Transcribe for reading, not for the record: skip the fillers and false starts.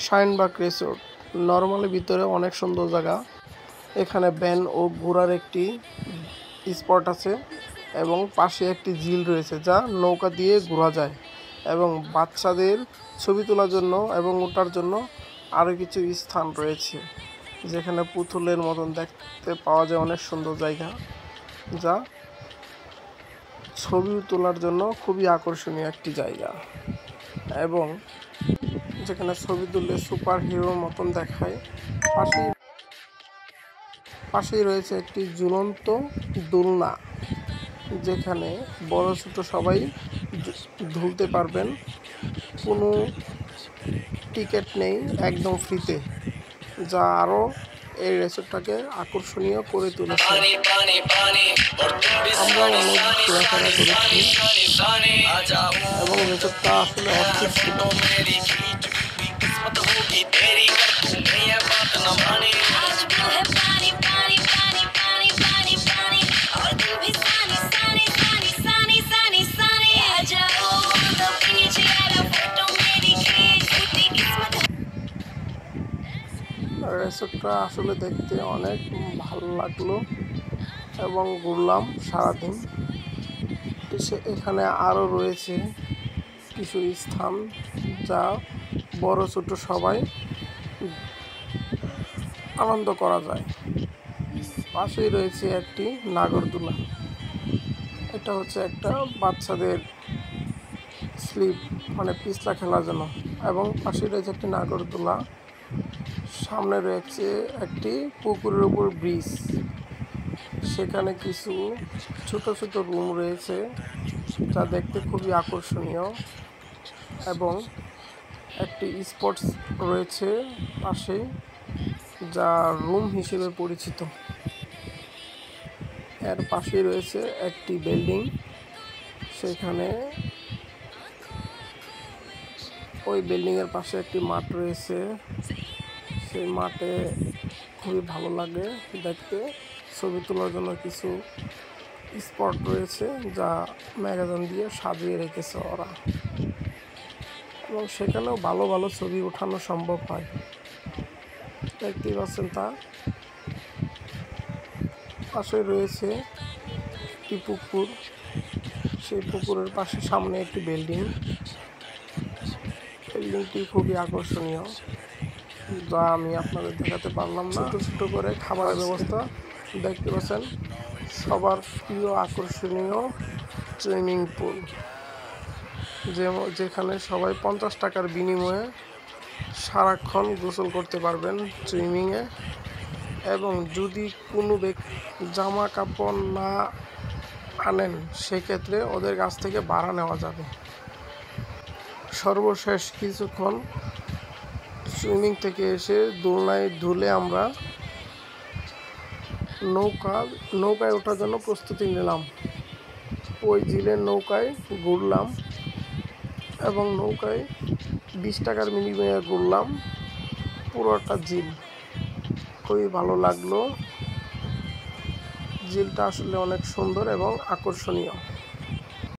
Shaheen Bagh resort normally ভিতরে অনেক সুন্দর জায়গা। এখানে ভ্যান ও ঘোরার একটি স্পট আছে এবং পাশে একটি ঝিল রয়েছে যা নৌকা দিয়ে ঘোরা যায়, এবং বাচ্চাদের ছবি তোলার জন্য এবং ওঠার জন্য আরও কিছু স্থান রয়েছে যেখানে পুতুলের মতন দেখতে পাওয়া যায়। অনেক সুন্দর জায়গা যা ছবি তোলার জন্য খুবই আকর্ষণীয় একটি জায়গা, এবং যেখানে ছবি তুললে সুপার হিরোর মতন দেখায়। পাশেই রয়েছে একটি ঝুলন্ত দোলনা যেখানে বড় ছোট সবাই ঝুলতে পারবেন, কোনো টিকিট নেই, একদম ফ্রিতে, যা আরও এই রিসোর্টটাকে আকর্ষণীয় করে তুলেছে। আমরা অনেক ঘোরাফেরা করেছি এবং রিসোর্টটা আসলে অস্থির ছিল। রিসোর্টটা আসলে দেখতে অনেক ভালো লাগলো এবং ঘুরলাম সারাদিন। এখানে আরও রয়েছে কিছু স্থান যা বড় ছোট সবাই আনন্দ করা যায়। পাশেই রয়েছে একটি নাগরদোলা, এটা হচ্ছে একটা বাচ্চাদের স্লিপ মানে পিছলা খেলার জন্য, এবং পাশে রয়েছে একটি নাগরদোলা। সামনে রয়েছে একটি পুকুরের উপর ব্রিজ, সেখানে কিছু ছোট ছোট রুম রয়েছে যা দেখতে খুবই আকর্ষণীয়, এবং একটি স্পোর্টস রয়েছে পাশে যা রুম হিসেবে পরিচিত। এর পাশেই রয়েছে একটি বিল্ডিং, সেখানে ওই বিল্ডিংয়ের পাশে একটি মাঠ রয়েছে। সেই মাঠে খুবই ভালো লাগে দেখতে। ছবি তোলার জন্য কিছু স্পট রয়েছে যা ম্যাগাজিন দিয়ে সাজিয়ে রেখেছে ওরা, এবং সেখানেও ভালো ভালো ছবি ওঠানো সম্ভব হয়। দেখতেই পাচ্ছেন তা। পাশে রয়েছে একটি পুকুর, সেই পুকুরের পাশে সামনে একটি বিল্ডিংটি খুবই আকর্ষণীয়, যা আমি আপনাদের দেখাতে পারলাম না। ছোটো ছোটো করে খাবারের ব্যবস্থা দেখতে পাচ্ছেন। সবার প্রিয় আকর্ষণীয় সুইমিং পুল, যেখানে সবাই 50 টাকার বিনিময়ে সারাক্ষণ গোসল করতে পারবেন সুইমিংয়ে, এবং যদি কোনো জামা কাপড় না আনেন সেক্ষেত্রে ওদের কাছ থেকে ভাড়া নেওয়া যাবে। সর্বশেষ কিছুক্ষণ সুইমিং থেকে এসে দোলনায় ধুলে আমরা নৌকায় ওঠার জন্য প্রস্তুতি নিলাম। ওই ঝিলের নৌকায় ঘুরলাম এবং নৌকায় 20 টাকার বিনিময়ে ঘুরলাম পুরোটা ঝিল। খুবই ভালো লাগলো, ঝিলটা আসলে অনেক সুন্দর এবং আকর্ষণীয়।